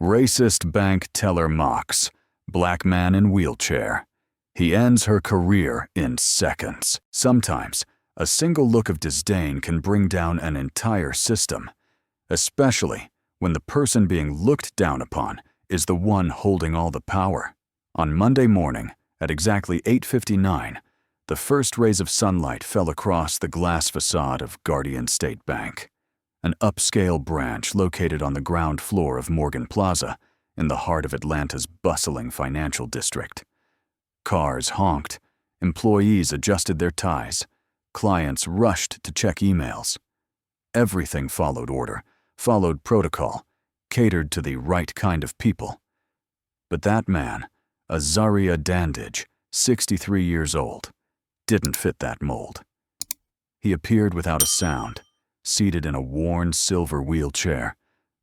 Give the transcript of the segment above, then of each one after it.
Racist bank teller mocks. Black man in wheelchair. He ends her career in seconds. Sometimes, a single look of disdain can bring down an entire system, especially when the person being looked down upon is the one holding all the power. On Monday morning, at exactly 8:59, the first rays of sunlight fell across the glass facade of Guardian State Bank, an upscale branch located on the ground floor of Morgan Plaza in the heart of Atlanta's bustling financial district. Cars honked, employees adjusted their ties, clients rushed to check emails. Everything followed order, followed protocol, catered to the right kind of people. But that man, Azaria Dandage, 63 years old, didn't fit that mold. He appeared without a sound, seated in a worn silver wheelchair,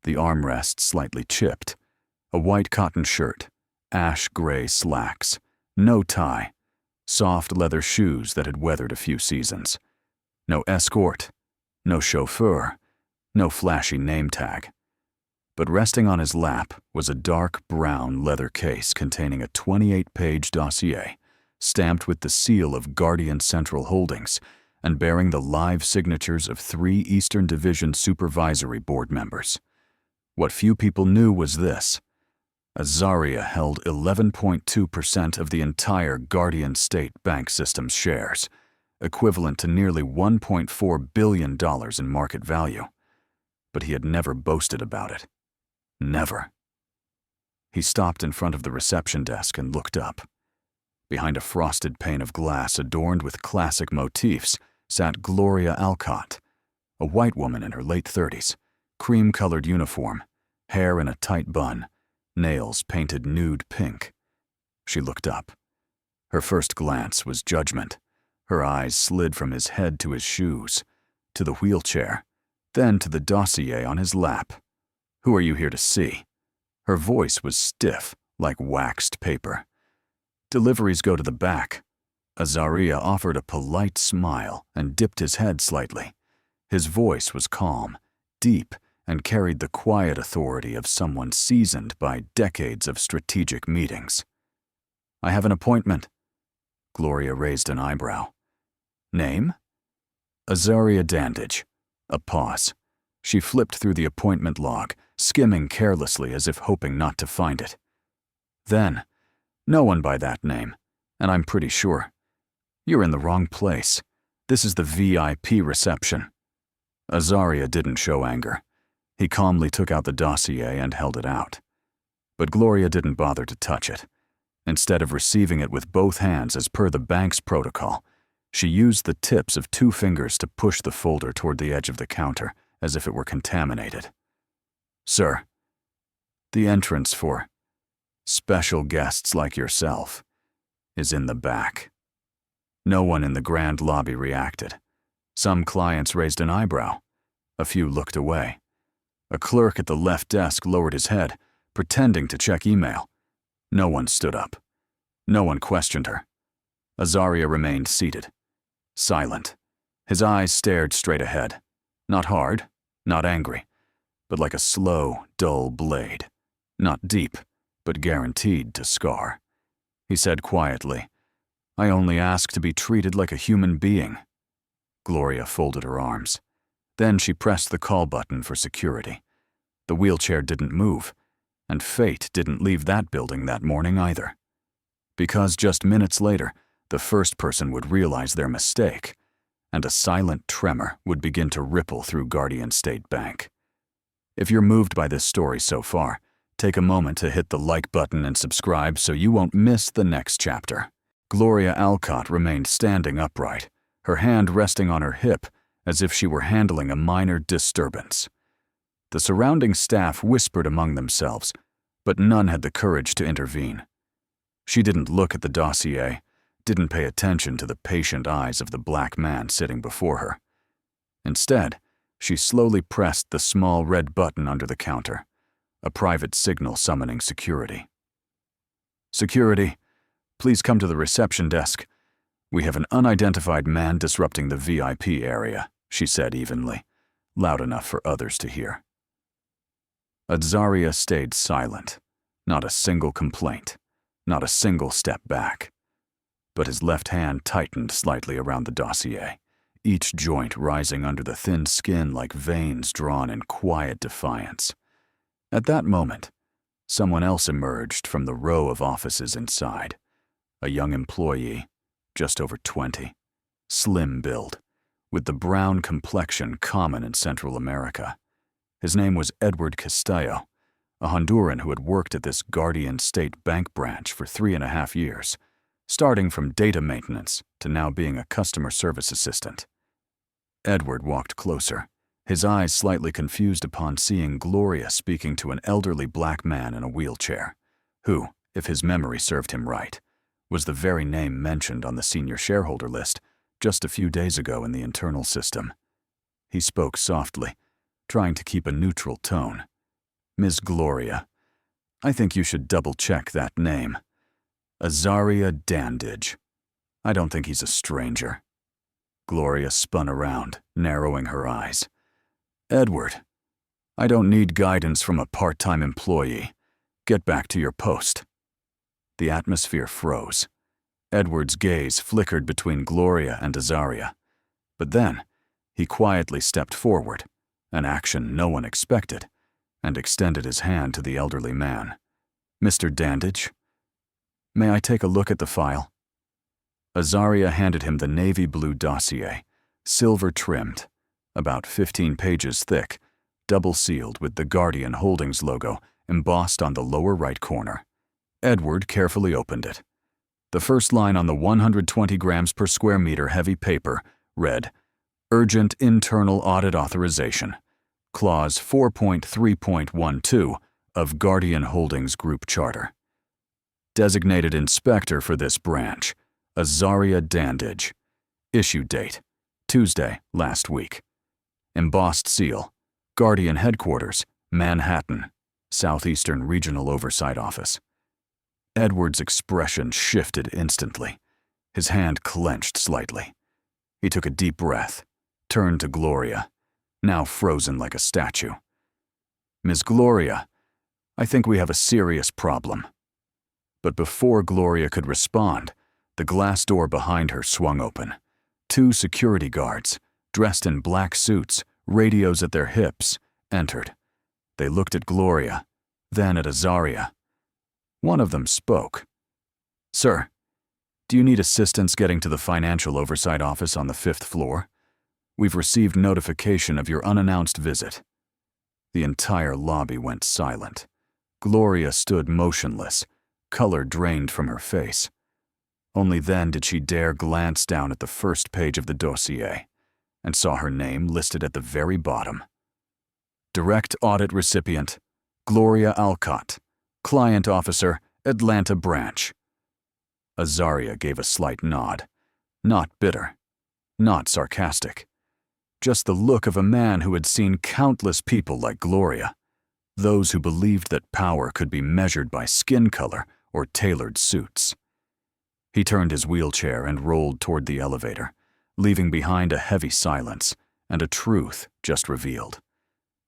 the armrest slightly chipped, a white cotton shirt, ash gray slacks, no tie, soft leather shoes that had weathered a few seasons. No escort, no chauffeur, no flashy name tag. But resting on his lap was a dark brown leather case containing a 28-page dossier, stamped with the seal of Guardian Central Holdings and bearing the live signatures of 3 Eastern Division Supervisory Board members. What few people knew was this: Azaria held 11.2% of the entire Guardian State Bank System's shares, equivalent to nearly $1.4 billion in market value. But he had never boasted about it. Never. He stopped in front of the reception desk and looked up. Behind a frosted pane of glass adorned with classic motifs sat Gloria Alcott, a white woman in her late 30s, cream-colored uniform, hair in a tight bun, nails painted nude pink. She looked up. Her first glance was judgment. Her eyes slid from his head to his shoes, to the wheelchair, then to the dossier on his lap. "Who are you here to see?" Her voice was stiff, like waxed paper. "Deliveries go to the back." Azaria offered a polite smile and dipped his head slightly. His voice was calm, deep, and carried the quiet authority of someone seasoned by decades of strategic meetings. "I have an appointment." Gloria raised an eyebrow. "Name?" "Azaria Dandage." A pause. She flipped through the appointment log, skimming carelessly as if hoping not to find it. Then, "No one by that name, and I'm pretty sure. You're in the wrong place. This is the VIP reception." Azaria didn't show anger. He calmly took out the dossier and held it out. But Gloria didn't bother to touch it. Instead of receiving it with both hands as per the bank's protocol, she used the tips of 2 fingers to push the folder toward the edge of the counter, as if it were contaminated. "Sir, the entrance for special guests like yourself is in the back." No one in the grand lobby reacted. Some clients raised an eyebrow. A few looked away. A clerk at the left desk lowered his head, pretending to check email. No one stood up. No one questioned her. Azaria remained seated, silent. His eyes stared straight ahead. Not hard, not angry, but like a slow, dull blade. Not deep, but guaranteed to scar. He said quietly, "I only ask to be treated like a human being." Gloria folded her arms. Then she pressed the call button for security. The wheelchair didn't move, and fate didn't leave that building that morning either. Because just minutes later, the first person would realize their mistake, and a silent tremor would begin to ripple through Guardian State Bank. If you're moved by this story so far, take a moment to hit the like button and subscribe so you won't miss the next chapter. Gloria Alcott remained standing upright, her hand resting on her hip as if she were handling a minor disturbance. The surrounding staff whispered among themselves, but none had the courage to intervene. She didn't look at the dossier, didn't pay attention to the patient eyes of the black man sitting before her. Instead, she slowly pressed the small red button under the counter, a private signal summoning security. "Security, please come to the reception desk. We have an unidentified man disrupting the VIP area," she said evenly, loud enough for others to hear. Azaria stayed silent. Not a single complaint. Not a single step back. But his left hand tightened slightly around the dossier, each joint rising under the thin skin like veins drawn in quiet defiance. At that moment, someone else emerged from the row of offices inside. A young employee, just over 20, slim build, with the brown complexion common in Central America. His name was Edward Castillo, a Honduran who had worked at this Guardian State Bank branch for 3.5 years, starting from data maintenance to now being a customer service assistant. Edward walked closer, his eyes slightly confused upon seeing Gloria speaking to an elderly black man in a wheelchair, who, if his memory served him right, was the very name mentioned on the senior shareholder list just a few days ago in the internal system. He spoke softly, trying to keep a neutral tone. "Ms. Gloria, I think you should double-check that name. Azaria Dandage. I don't think he's a stranger." Gloria spun around, narrowing her eyes. "Edward, I don't need guidance from a part-time employee. Get back to your post." The atmosphere froze. Edward's gaze flickered between Gloria and Azaria. But then, he quietly stepped forward, an action no one expected, and extended his hand to the elderly man. "Mr. Dandage, may I take a look at the file?" Azaria handed him the navy blue dossier, silver-trimmed, about 15 pages thick, double-sealed with the Guardian Holdings logo embossed on the lower right corner. Edward carefully opened it. The first line on the 120 grams per square meter heavy paper read, "Urgent Internal Audit Authorization, Clause 4.3.12 of Guardian Holdings Group Charter. Designated inspector for this branch, Azaria Dandage. Issue date, Tuesday last week. Embossed seal, Guardian Headquarters, Manhattan, Southeastern Regional Oversight Office." Edward's expression shifted instantly. His hand clenched slightly. He took a deep breath, turned to Gloria, now frozen like a statue. "Ms. Gloria, I think we have a serious problem." But before Gloria could respond, the glass door behind her swung open. 2 security guards, dressed in black suits, radios at their hips, entered. They looked at Gloria, then at Azaria. One of them spoke. "Sir, do you need assistance getting to the Financial Oversight Office on the 5th floor? We've received notification of your unannounced visit." The entire lobby went silent. Gloria stood motionless, color drained from her face. Only then did she dare glance down at the first page of the dossier, and saw her name listed at the very bottom. Direct audit recipient, Gloria Alcott, Client Officer, Atlanta Branch. Azaria gave a slight nod, not bitter, not sarcastic, just the look of a man who had seen countless people like Gloria, those who believed that power could be measured by skin color or tailored suits. He turned his wheelchair and rolled toward the elevator, leaving behind a heavy silence and a truth just revealed.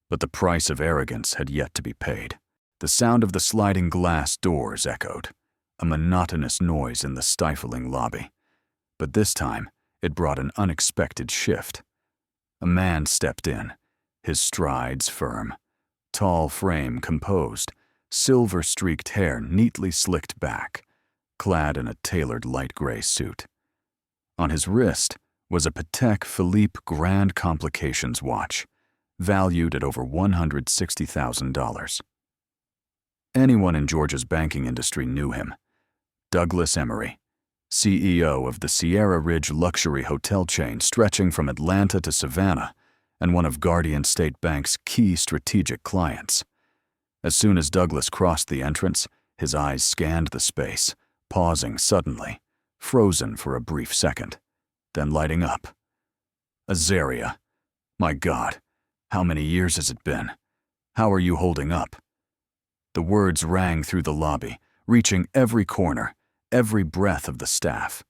But the price of arrogance had yet to be paid. The sound of the sliding glass doors echoed, a monotonous noise in the stifling lobby. But this time, it brought an unexpected shift. A man stepped in, his strides firm, tall frame composed, silver-streaked hair neatly slicked back, clad in a tailored light gray suit. On his wrist was a Patek Philippe Grand Complications watch, valued at over $160,000. Anyone in Georgia's banking industry knew him. Douglas Emery, CEO of the Sierra Ridge luxury hotel chain stretching from Atlanta to Savannah, and one of Guardian State Bank's key strategic clients. As soon as Douglas crossed the entrance, his eyes scanned the space, pausing suddenly, frozen for a brief second, then lighting up. "Azaria, my God, how many years has it been? How are you holding up?" The words rang through the lobby, reaching every corner, every breath of the staff.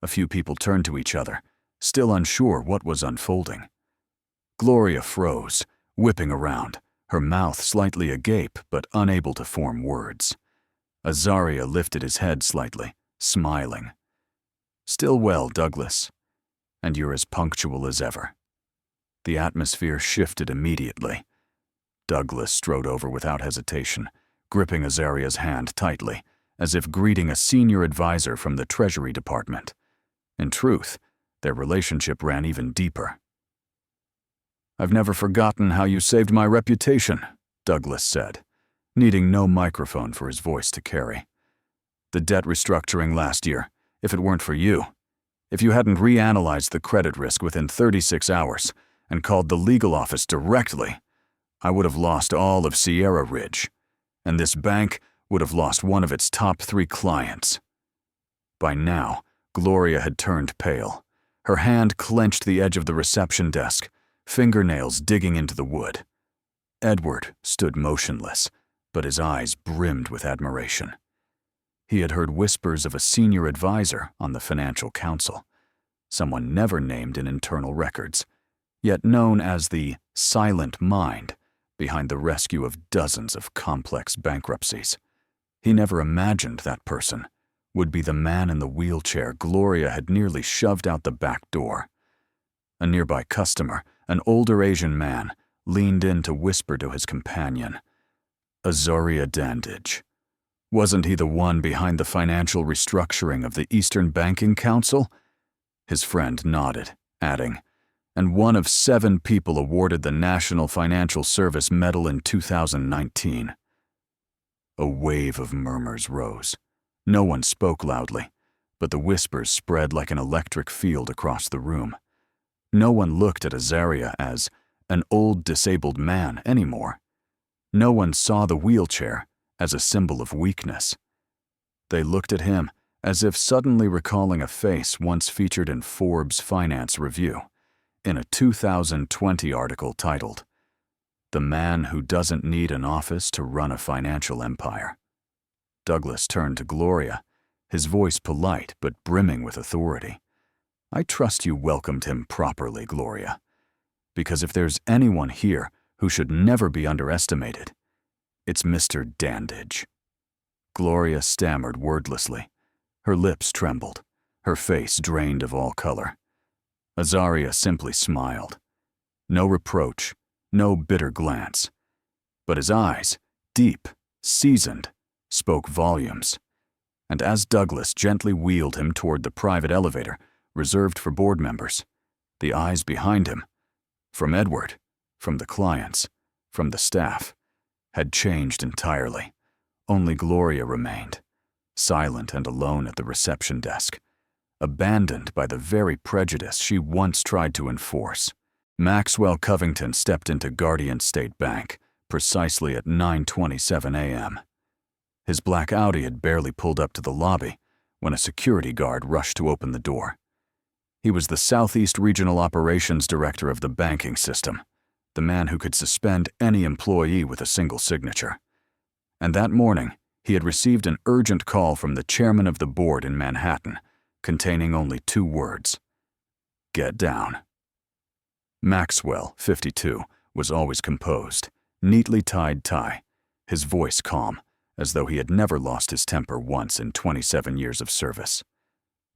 A few people turned to each other, still unsure what was unfolding. Gloria froze, whipping around, her mouth slightly agape but unable to form words. Azaria lifted his head slightly, smiling. "Still well, Douglas. And you're as punctual as ever." The atmosphere shifted immediately. Douglas strode over without hesitation, gripping Azaria's hand tightly, as if greeting a senior advisor from the Treasury Department. In truth, their relationship ran even deeper. "I've never forgotten how you saved my reputation," Douglas said, needing no microphone for his voice to carry. "The debt restructuring last year, if it weren't for you, if you hadn't reanalyzed the credit risk within 36 hours and called the legal office directly, I would have lost all of Sierra Ridge, and this bank would have lost one of its top 3 clients." By now, Gloria had turned pale. Her hand clenched the edge of the reception desk, fingernails digging into the wood. Edward stood motionless, but his eyes brimmed with admiration. He had heard whispers of a senior advisor on the Financial Council, someone never named in internal records, yet known as the silent mind behind the rescue of dozens of complex bankruptcies. He never imagined that person would be the man in the wheelchair Gloria had nearly shoved out the back door. A nearby customer, an older Asian man, leaned in to whisper to his companion, "Azaria Dandage. Wasn't he the one behind the financial restructuring of the Eastern Banking Council?" His friend nodded, adding, "And one of 7 people awarded the National Financial Service Medal in 2019. A wave of murmurs rose. No one spoke loudly, but the whispers spread like an electric field across the room. No one looked at Azaria as an old disabled man anymore. No one saw the wheelchair as a symbol of weakness. They looked at him as if suddenly recalling a face once featured in Forbes Finance Review, in a 2020 article titled, "The Man Who Doesn't Need an Office to Run a Financial Empire." Douglas turned to Gloria, his voice polite but brimming with authority. "I trust you welcomed him properly, Gloria, because if there's anyone here who should never be underestimated, it's Mr. Dandage." Gloria stammered wordlessly. Her lips trembled, her face drained of all color. Azaria simply smiled. No reproach, no bitter glance. But his eyes, deep, seasoned, spoke volumes. And as Douglas gently wheeled him toward the private elevator reserved for board members, the eyes behind him, from Edward, from the clients, from the staff, had changed entirely. Only Gloria remained, silent and alone at the reception desk, abandoned by the very prejudice she once tried to enforce. Maxwell Covington stepped into Guardian State Bank precisely at 9:27 a.m. His black Audi had barely pulled up to the lobby when a security guard rushed to open the door. He was the Southeast Regional Operations Director of the banking system, the man who could suspend any employee with a single signature. And that morning, he had received an urgent call from the chairman of the board in Manhattan, containing only 2 words: "Get down." Maxwell, 52, was always composed, neatly tied tie, his voice calm, as though he had never lost his temper once in 27 years of service.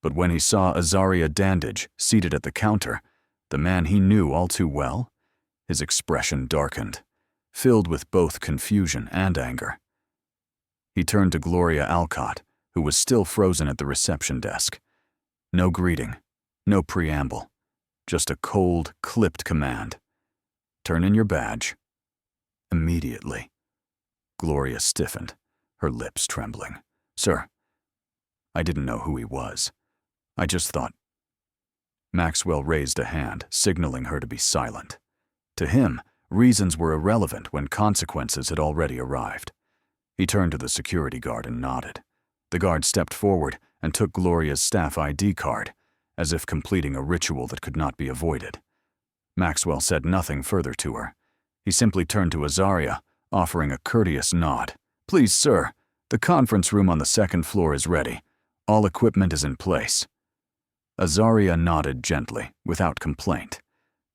But when he saw Azaria Dandage seated at the counter, the man he knew all too well, his expression darkened, filled with both confusion and anger. He turned to Gloria Alcott, who was still frozen at the reception desk. No greeting, no preamble, just a cold, clipped command. "Turn in your badge." Immediately, Gloria stiffened, her lips trembling. "Sir, I didn't know who he was. I just thought—" Maxwell raised a hand, signaling her to be silent. To him, reasons were irrelevant when consequences had already arrived. He turned to the security guard and nodded. The guard stepped forward and took Gloria's staff ID card, as if completing a ritual that could not be avoided. Maxwell said nothing further to her. He simply turned to Azaria, offering a courteous nod. "Please, sir, the conference room on the 2nd floor is ready. All equipment is in place." Azaria nodded gently, without complaint,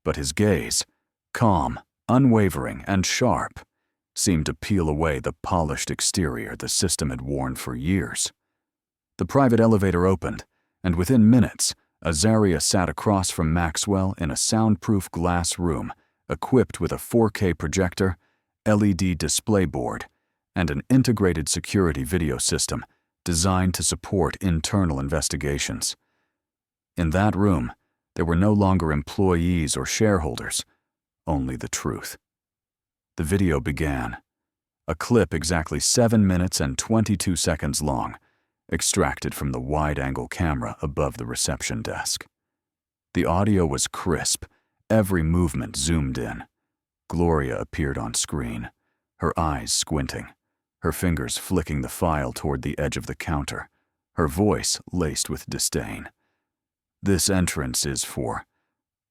but his gaze, calm unwavering and sharp, seemed to peel away the polished exterior the system had worn for years. The private elevator opened, and within minutes, Azaria sat across from Maxwell in a soundproof glass room equipped with a 4K projector, LED display board, and an integrated security video system designed to support internal investigations. In that room, there were no longer employees or shareholders, only the truth. The video began, a clip exactly 7 minutes and 22 seconds long, extracted from the wide-angle camera above the reception desk. The audio was crisp, every movement zoomed in. Gloria appeared on screen, her eyes squinting, her fingers flicking the file toward the edge of the counter, her voice laced with disdain. "This entrance is for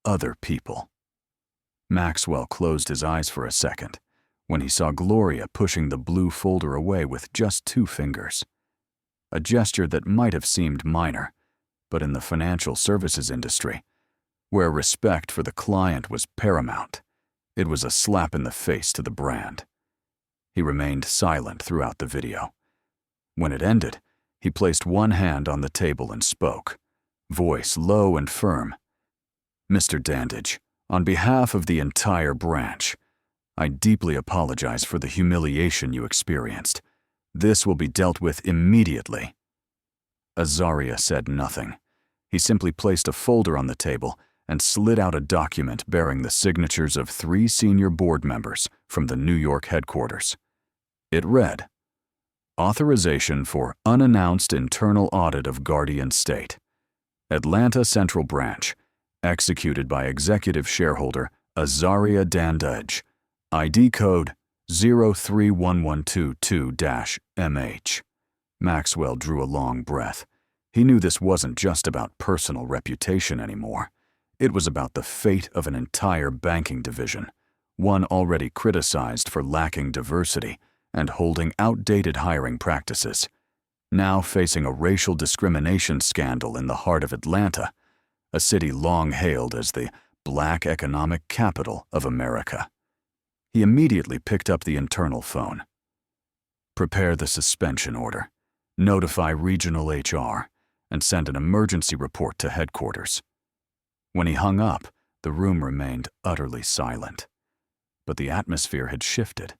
other people." Maxwell closed his eyes for a second when he saw Gloria pushing the blue folder away with just 2 fingers. A gesture that might have seemed minor, but in the financial services industry, where respect for the client was paramount, it was a slap in the face to the brand. He remained silent throughout the video. When it ended, he placed one hand on the table and spoke, voice low and firm. "Mr. Dandage, on behalf of the entire branch, I deeply apologize for the humiliation you experienced. This will be dealt with immediately." Azaria said nothing. He simply placed a folder on the table and slid out a document bearing the signatures of 3 senior board members from the New York headquarters. It read, "Authorization for unannounced internal audit of Guardian State. Atlanta Central Branch, executed by executive shareholder Azaria Dandage, ID code 031122-MH. Maxwell drew a long breath. He knew this wasn't just about personal reputation anymore. It was about the fate of an entire banking division, one already criticized for lacking diversity and holding outdated hiring practices, now facing a racial discrimination scandal in the heart of Atlanta, a city long hailed as the black economic capital of America. He immediately picked up the internal phone. "Prepare the suspension order, notify regional HR, and send an emergency report to headquarters." When he hung up, the room remained utterly silent. But the atmosphere had shifted.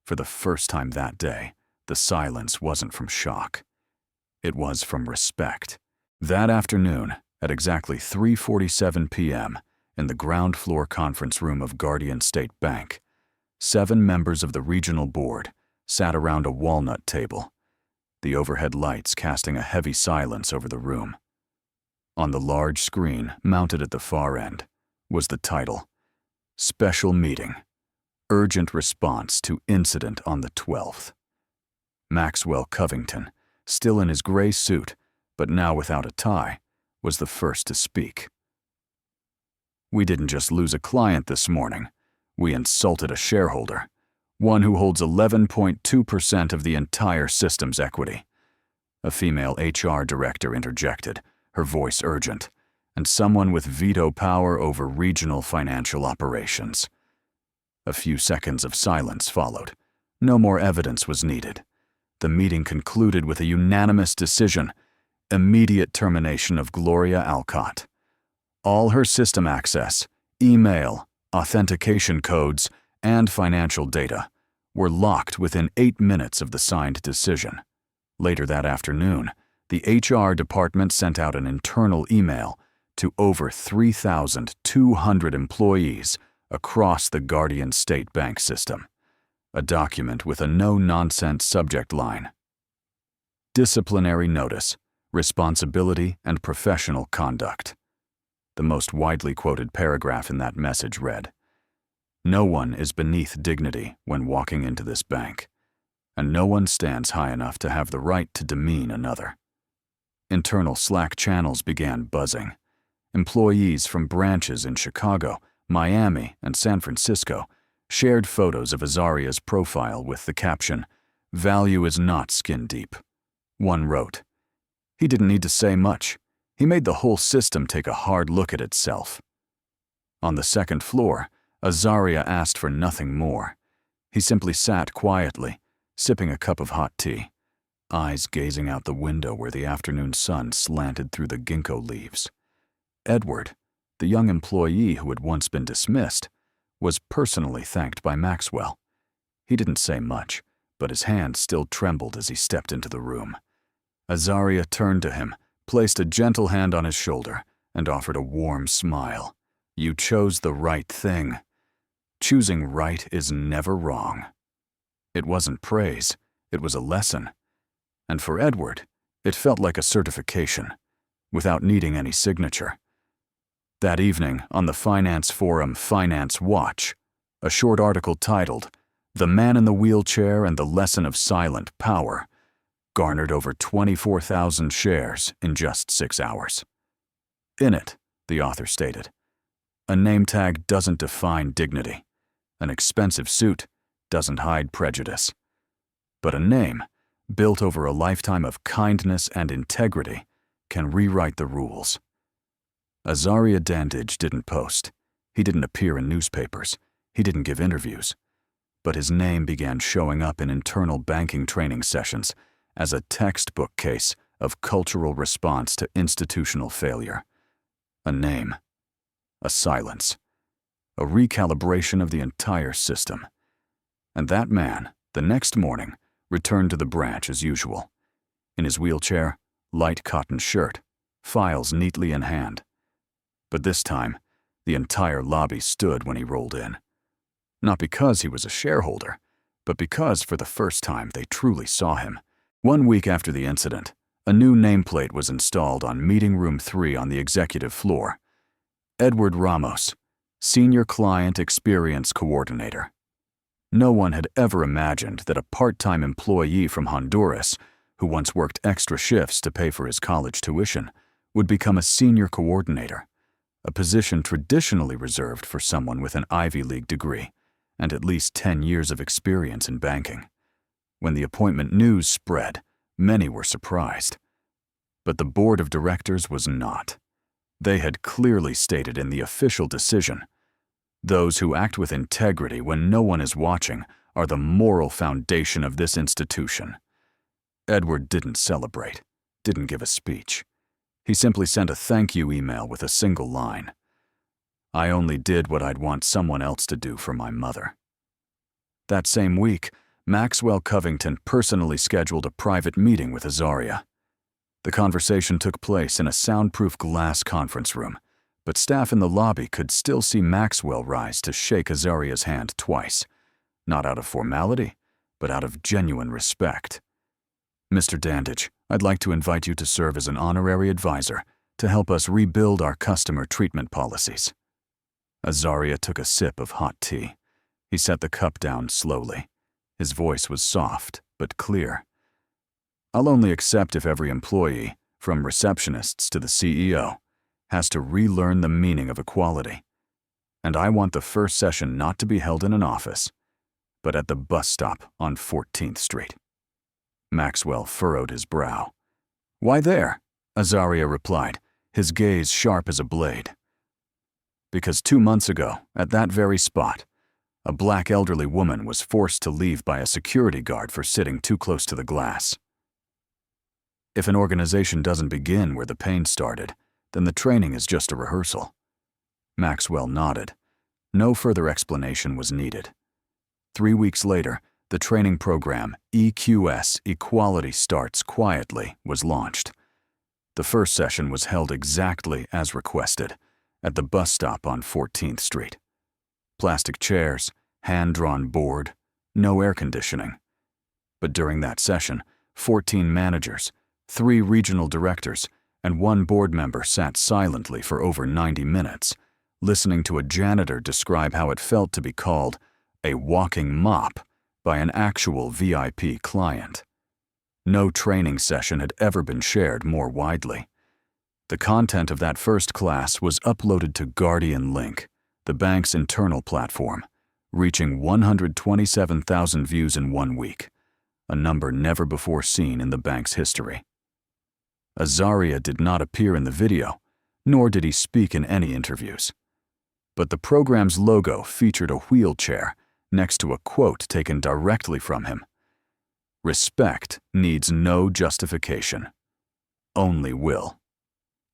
For the first time that day, the silence wasn't from shock. It was from respect. That afternoon, at exactly 3:47 p.m., in the ground floor conference room of Guardian State Bank, 7 members of the regional board sat around a walnut table, the overhead lights casting a heavy silence over the room. On the large screen, mounted at the far end, was the title, "Special Meeting, Urgent Response to Incident on the 12th. Maxwell Covington, still in his gray suit, but now without a tie, was the first to speak. "We didn't just lose a client this morning. We insulted a shareholder, one who holds 11.2% of the entire system's equity." A female HR director interjected, her voice urgent, "and someone with veto power over regional financial operations." A few seconds of silence followed. No more evidence was needed. The meeting concluded with a unanimous decision: immediate termination of Gloria Alcott. All her system access, email, authentication codes, and financial data were locked within 8 minutes of the signed decision. Later that afternoon, the HR department sent out an internal email to over 3,200 employees across the Guardian State Bank system, a document with a no-nonsense subject line: "Disciplinary notice, responsibility, and professional conduct." The most widely quoted paragraph in that message read, "No one is beneath dignity when walking into this bank, and no one stands high enough to have the right to demean another." Internal Slack channels began buzzing. Employees from branches in Chicago, Miami, and San Francisco shared photos of Azaria's profile with the caption, "Value is not skin deep." One wrote, "He didn't need to say much. He made the whole system take a hard look at itself." On the second floor, Azaria asked for nothing more. He simply sat quietly, sipping a cup of hot tea, eyes gazing out the window where the afternoon sun slanted through the ginkgo leaves. Edward, the young employee who had once been dismissed, was personally thanked by Maxwell. He didn't say much, but his hand still trembled as he stepped into the room. Azaria turned to him, placed a gentle hand on his shoulder, and offered a warm smile. "You chose the right thing. Choosing right is never wrong." It wasn't praise, it was a lesson. And for Edward, it felt like a certification, without needing any signature. That evening, on the finance forum Finance Watch, a short article titled, "The Man in the Wheelchair and the Lesson of Silent Power," garnered over 24,000 shares in just 6 hours. In it, the author stated, "A name tag doesn't define dignity. An expensive suit doesn't hide prejudice. But a name, built over a lifetime of kindness and integrity, can rewrite the rules." Azaria Dandage didn't post. He didn't appear in newspapers. He didn't give interviews. But his name began showing up in internal banking training sessions as a textbook case of cultural response to institutional failure. A name. A silence. A recalibration of the entire system. And that man, the next morning, returned to the branch as usual. In his wheelchair, light cotton shirt, files neatly in hand. But this time, the entire lobby stood when he rolled in. Not because he was a shareholder, but because for the first time they truly saw him. 1 week after the incident, a new nameplate was installed on Meeting Room 3 on the executive floor. Edward Ramos, Senior Client Experience Coordinator. No one had ever imagined that a part-time employee from Honduras, who once worked extra shifts to pay for his college tuition, would become a senior coordinator, a position traditionally reserved for someone with an Ivy League degree and at least 10 years of experience in banking. When the appointment news spread, many were surprised. But the board of directors was not. They had clearly stated in the official decision, "Those who act with integrity when no one is watching are the moral foundation of this institution." Edward didn't celebrate, didn't give a speech. He simply sent a thank you email with a single line. "I only did what I'd want someone else to do for my mother." That same week, Maxwell Covington personally scheduled a private meeting with Azaria. The conversation took place in a soundproof glass conference room, but staff in the lobby could still see Maxwell rise to shake Azaria's hand twice, not out of formality, but out of genuine respect. "Mr. Dandage, I'd like to invite you to serve as an honorary advisor to help us rebuild our customer treatment policies." Azaria took a sip of hot tea. He set the cup down slowly. His voice was soft, but clear. "I'll only accept if every employee, from receptionists to the CEO, has to relearn the meaning of equality. And I want the first session not to be held in an office, but at the bus stop on 14th Street. Maxwell furrowed his brow. "Why there?" Azaria replied, his gaze sharp as a blade. "Because 2 months ago, at that very spot, a black elderly woman was forced to leave by a security guard for sitting too close to the glass." If an organization doesn't begin where the pain started, then the training is just a rehearsal. Maxwell nodded. No further explanation was needed. 3 weeks later, the training program EQS Equality Starts Quietly was launched. The first session was held exactly as requested, at the bus stop on 14th Street. Plastic chairs, hand-drawn board, no air conditioning. But during that session, 14 managers, 3 regional directors, and 1 board member sat silently for over 90 minutes, listening to a janitor describe how it felt to be called a walking mop by an actual VIP client. No training session had ever been shared more widely. The content of that first class was uploaded to Guardian Link, the bank's internal platform, reaching 127,000 views in 1 week, a number never before seen in the bank's history. Azaria did not appear in the video, nor did he speak in any interviews. but the program's logo featured a wheelchair next to a quote taken directly from him. "Respect needs no justification, only will."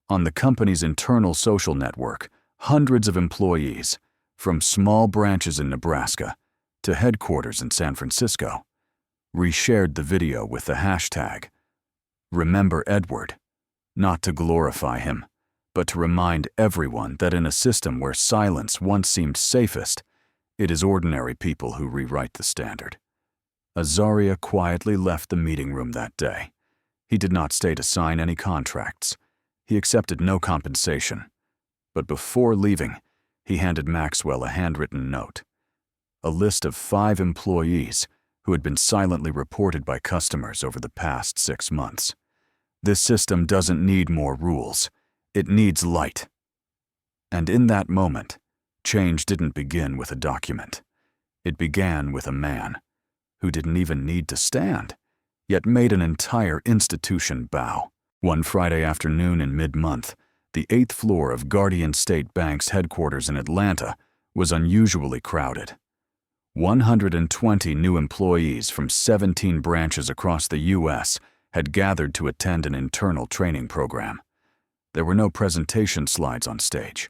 On the company's internal social network, hundreds of employees, from small branches in Nebraska to headquarters in San Francisco, reshared the video with the hashtag "Remember Edward," not to glorify him, but to remind everyone that in a system where silence once seemed safest, it is ordinary people who rewrite the standard. Azaria quietly left the meeting room that day. He did not stay to sign any contracts. He accepted no compensation. But before leaving, he handed Maxwell a handwritten note. A list of 5 employees who had been silently reported by customers over the past 6 months. This system doesn't need more rules. It needs light. And in that moment, change didn't begin with a document. It began with a man who didn't even need to stand, yet made an entire institution bow. One Friday afternoon in mid-month, the 8th floor of Guardian State Bank's headquarters in Atlanta was unusually crowded. 120 new employees from 17 branches across the U.S. had gathered to attend an internal training program. There were no presentation slides on stage,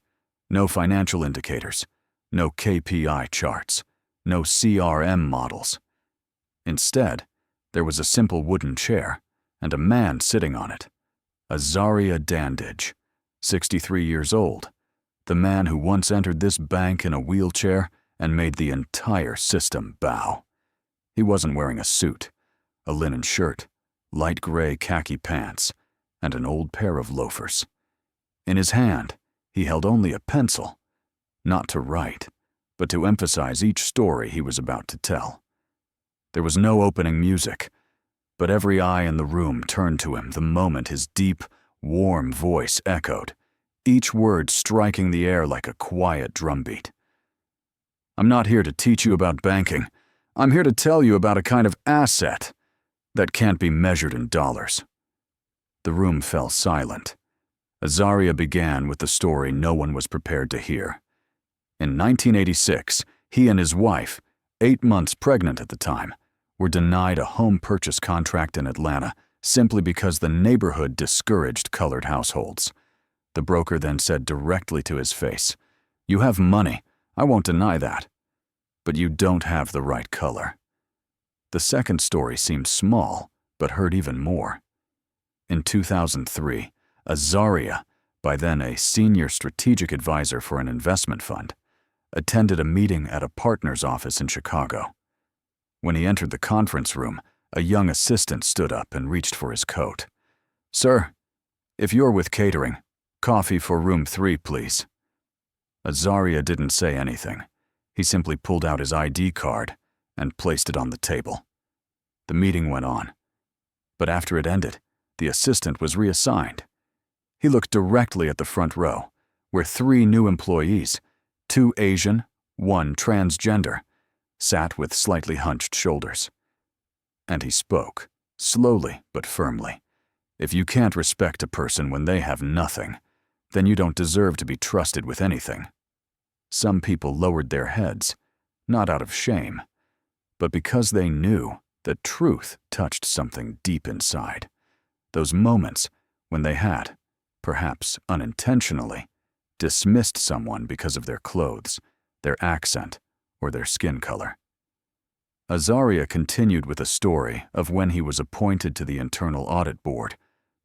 no financial indicators, no KPI charts, no CRM models. Instead, there was a simple wooden chair and a man sitting on it. Azaria Dandage, 63 years old, the man who once entered this bank in a wheelchair and made the entire system bow. He wasn't wearing a suit, a linen shirt, light gray khaki pants, and an old pair of loafers. In his hand, he held only a pencil, not to write, but to emphasize each story he was about to tell. There was no opening music, but every eye in the room turned to him the moment his deep, warm voice echoed, each word striking the air like a quiet drumbeat. "I'm not here to teach you about banking. I'm here to tell you about a kind of asset that can't be measured in dollars." The room fell silent. Azaria began with the story no one was prepared to hear. In 1986, he and his wife, 8 months pregnant at the time, were denied a home purchase contract in Atlanta simply because the neighborhood discouraged colored households. The broker then said directly to his face, "You have money, I won't deny that, but you don't have the right color." The second story seemed small, but hurt even more. In 2003, Azaria, by then a senior strategic advisor for an investment fund, attended a meeting at a partner's office in Chicago. When he entered the conference room, a young assistant stood up and reached for his coat. "Sir, if you're with catering, coffee for room 3, please." Azaria didn't say anything. He simply pulled out his ID card and placed it on the table. The meeting went on, but after it ended, the assistant was reassigned. He looked directly at the front row, where 3 new employees, 2 Asian, 1 transgender, sat with slightly hunched shoulders. And he spoke, slowly but firmly. "If you can't respect a person when they have nothing, then you don't deserve to be trusted with anything." Some people lowered their heads, not out of shame, but because they knew that truth touched something deep inside. Those moments when they had, perhaps unintentionally, dismissed someone because of their clothes, their accent, or their skin color. Azaria continued with a story of when he was appointed to the Internal Audit Board,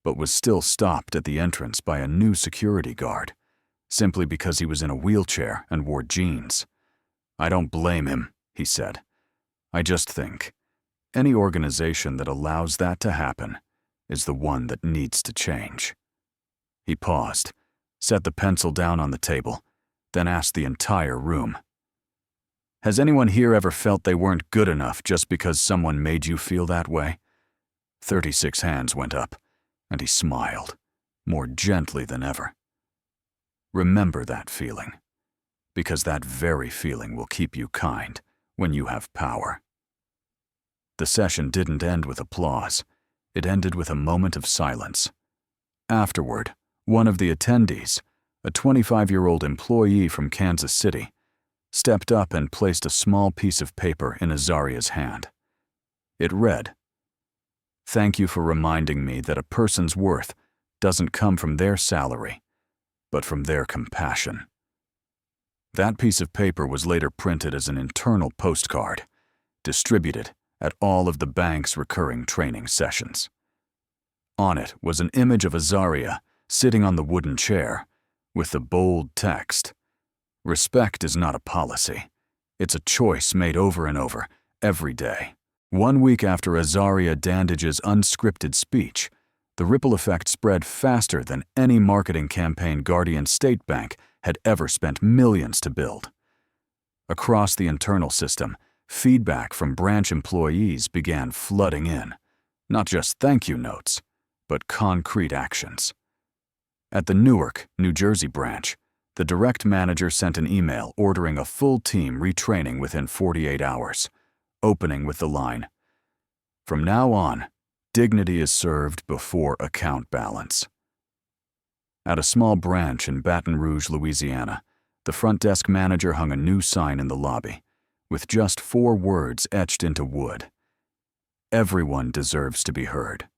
but was still stopped at the entrance by a new security guard, simply because he was in a wheelchair and wore jeans. "I don't blame him," he said. "I just think any organization that allows that to happen is the one that needs to change." He paused, set the pencil down on the table, then asked the entire room, "Has anyone here ever felt they weren't good enough just because someone made you feel that way?" 36 hands went up, and he smiled, more gently than ever. Remember that feeling, because that very feeling will keep you kind when you have power. The session didn't end with applause. It ended with a moment of silence. Afterward, one of the attendees, a 25-year-old employee from Kansas City, stepped up and placed a small piece of paper in Azaria's hand. It read, "Thank you for reminding me that a person's worth doesn't come from their salary, but from their compassion." That piece of paper was later printed as an internal postcard, distributed at all of the bank's recurring training sessions. On it was an image of Azaria sitting on the wooden chair with the bold text, "Respect is not a policy. It's a choice made over and over, every day." 1 week after Azaria Dandage's unscripted speech, the ripple effect spread faster than any marketing campaign Guardian State Bank had ever spent millions to build. Across the internal system, feedback from branch employees began flooding in, not just thank you notes, but concrete actions. At the Newark, New Jersey branch, the direct manager sent an email ordering a full team retraining within 48 hours, opening with the line, "From now on, dignity is served before account balance." At a small branch in Baton Rouge, Louisiana, the front desk manager hung a new sign in the lobby, with just 4 words etched into wood. "Everyone deserves to be heard."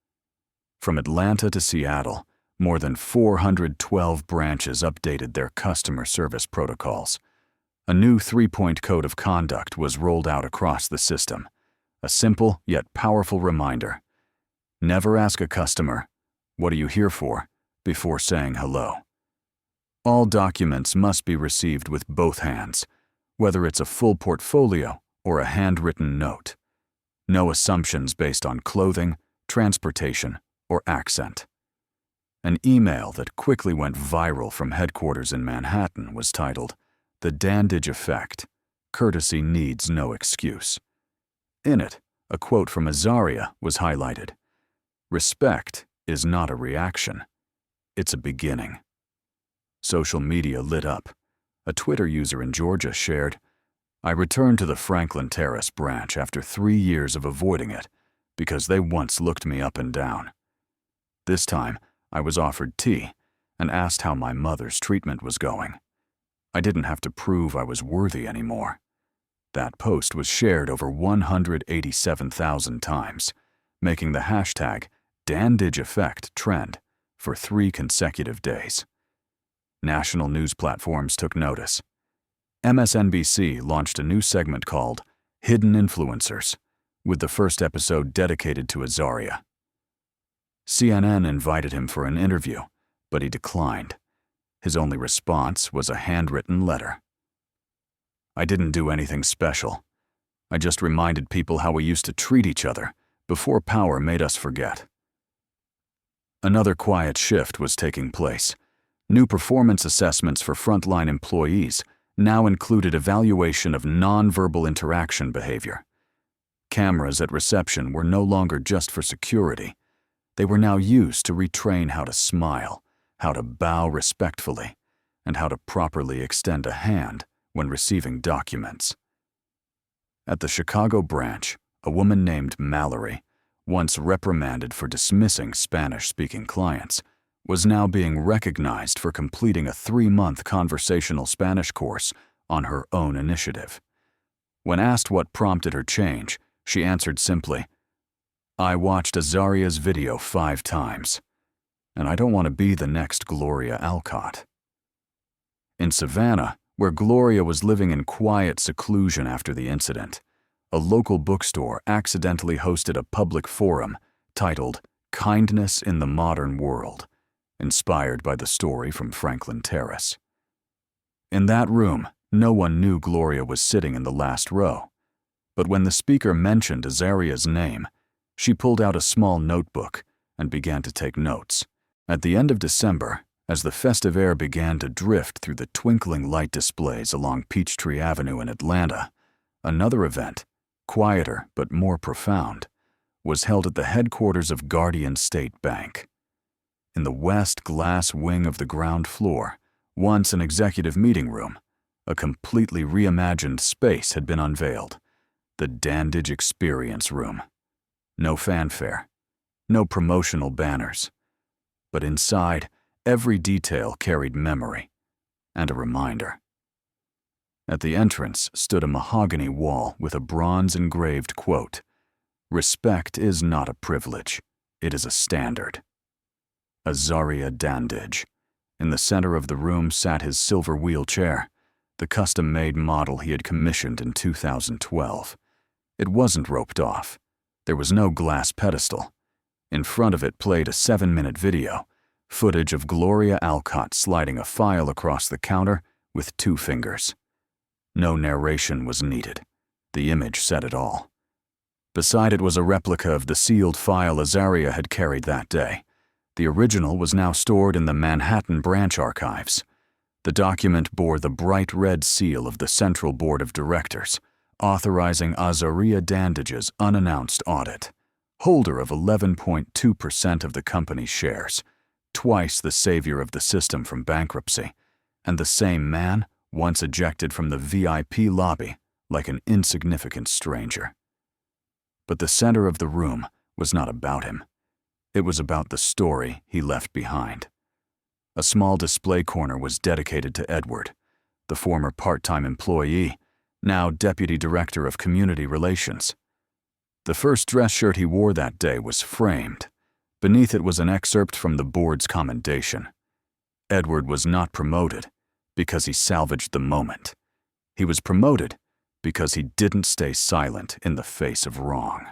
From Atlanta to Seattle, more than 412 branches updated their customer service protocols. A new 3-point code of conduct was rolled out across the system, a simple yet powerful reminder. Never ask a customer, "What are you here for?" before saying hello. All documents must be received with both hands, whether it's a full portfolio or a handwritten note. No assumptions based on clothing, transportation, or accent. An email that quickly went viral from headquarters in Manhattan was titled, "The Dandage Effect. Courtesy needs no excuse." In it, a quote from Azaria was highlighted. "Respect is not a reaction. It's a beginning." Social media lit up. A Twitter user in Georgia shared, "I returned to the Franklin Terrace branch after 3 years of avoiding it because they once looked me up and down. This time, I was offered tea and asked how my mother's treatment was going. I didn't have to prove I was worthy anymore." That post was shared over 187,000 times, making the hashtag #DandageEffect trend for 3 consecutive days. National news platforms took notice. MSNBC launched a new segment called Hidden Influencers, with the first episode dedicated to Azaria. CNN invited him for an interview, but he declined. His only response was a handwritten letter. "I didn't do anything special. I just reminded people how we used to treat each other before power made us forget." Another quiet shift was taking place. New performance assessments for frontline employees now included evaluation of nonverbal interaction behavior. Cameras at reception were no longer just for security. They were now used to retrain how to smile, how to bow respectfully, and how to properly extend a hand when receiving documents. At the Chicago branch, a woman named Mallory, once reprimanded for dismissing Spanish-speaking clients, was now being recognized for completing a 3-month conversational Spanish course on her own initiative. When asked what prompted her change, she answered simply, "I watched Azaria's video 5 times, and I don't want to be the next Gloria Alcott." In Savannah, where Gloria was living in quiet seclusion after the incident, a local bookstore accidentally hosted a public forum titled Kindness in the Modern World, inspired by the story from Franklin Terrace. In that room, no one knew Gloria was sitting in the last row, but when the speaker mentioned Azaria's name, she pulled out a small notebook and began to take notes. At the end of December, as the festive air began to drift through the twinkling light displays along Peachtree Avenue in Atlanta, another event, quieter but more profound, was held at the headquarters of Guardian State Bank. In the west glass wing of the ground floor, once an executive meeting room, a completely reimagined space had been unveiled, the Dandage Experience Room. No fanfare, no promotional banners, but inside, every detail carried memory, and a reminder. At the entrance stood a mahogany wall with a bronze-engraved quote, "Respect is not a privilege, it is a standard." Azaria Dandage. In the center of the room sat his silver wheelchair, the custom-made model he had commissioned in 2012. It wasn't roped off. There was no glass pedestal. In front of it played a 7-minute video, footage of Gloria Alcott sliding a file across the counter with 2 fingers. No narration was needed. The image said it all. Beside it was a replica of the sealed file Azaria had carried that day. The original was now stored in the Manhattan branch archives. The document bore the bright red seal of the Central Board of Directors, authorizing Azaria Dandage's unannounced audit. Holder of 11.2% of the company's shares, twice the savior of the system from bankruptcy, and the same man once ejected from the VIP lobby like an insignificant stranger. But the center of the room was not about him. It was about the story he left behind. A small display corner was dedicated to Edward, the former part-time employee, now Deputy Director of Community Relations. The first dress shirt he wore that day was framed. Beneath it was an excerpt from the board's commendation. Edward was not promoted because he salvaged the moment. He was promoted because he didn't stay silent in the face of wrong.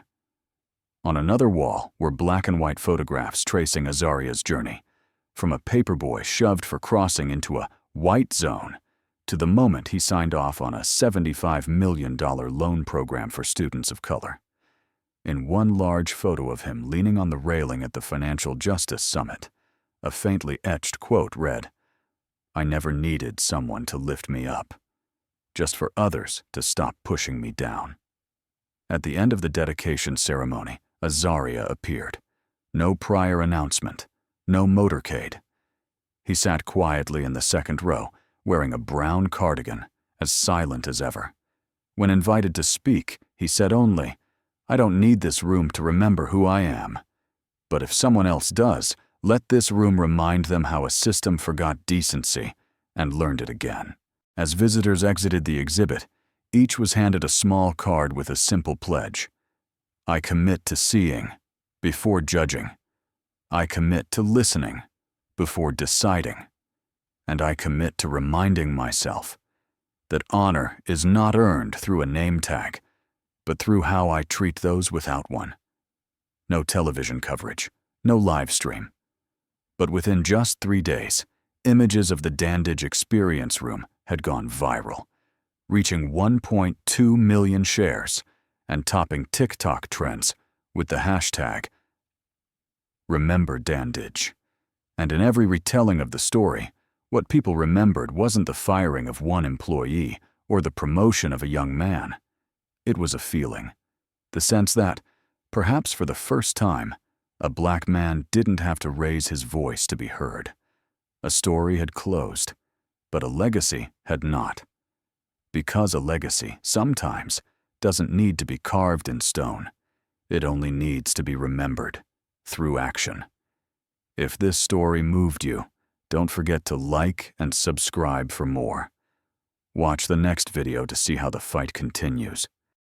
On another wall were black and white photographs tracing Azaria's journey, from a paperboy shoved for crossing into a white zone to the moment he signed off on a $75 million loan program for students of color. In one large photo of him leaning on the railing at the Financial Justice Summit, a faintly etched quote read, "I never needed someone to lift me up, just for others to stop pushing me down." At the end of the dedication ceremony, Azaria appeared. No prior announcement, no motorcade. He sat quietly in the second row, wearing a brown cardigan, as silent as ever. When invited to speak, he said only, "I don't need this room to remember who I am. But if someone else does, let this room remind them how a system forgot decency and learned it again." As visitors exited the exhibit, each was handed a small card with a simple pledge. "I commit to seeing before judging. I commit to listening before deciding. And I commit to reminding myself that honor is not earned through a name tag, but through how I treat those without one." No television coverage, no live stream. But within just 3 days, images of the Dandage Experience Room had gone viral, reaching 1.2 million shares and topping TikTok trends with the hashtag Remember Dandage. And in every retelling of the story, what people remembered wasn't the firing of one employee or the promotion of a young man. It was a feeling, the sense that, perhaps for the first time, a black man didn't have to raise his voice to be heard. A story had closed, but a legacy had not. Because a legacy, sometimes, doesn't need to be carved in stone. It only needs to be remembered through action. If this story moved you, don't forget to like and subscribe for more. Watch the next video to see how the fight continues.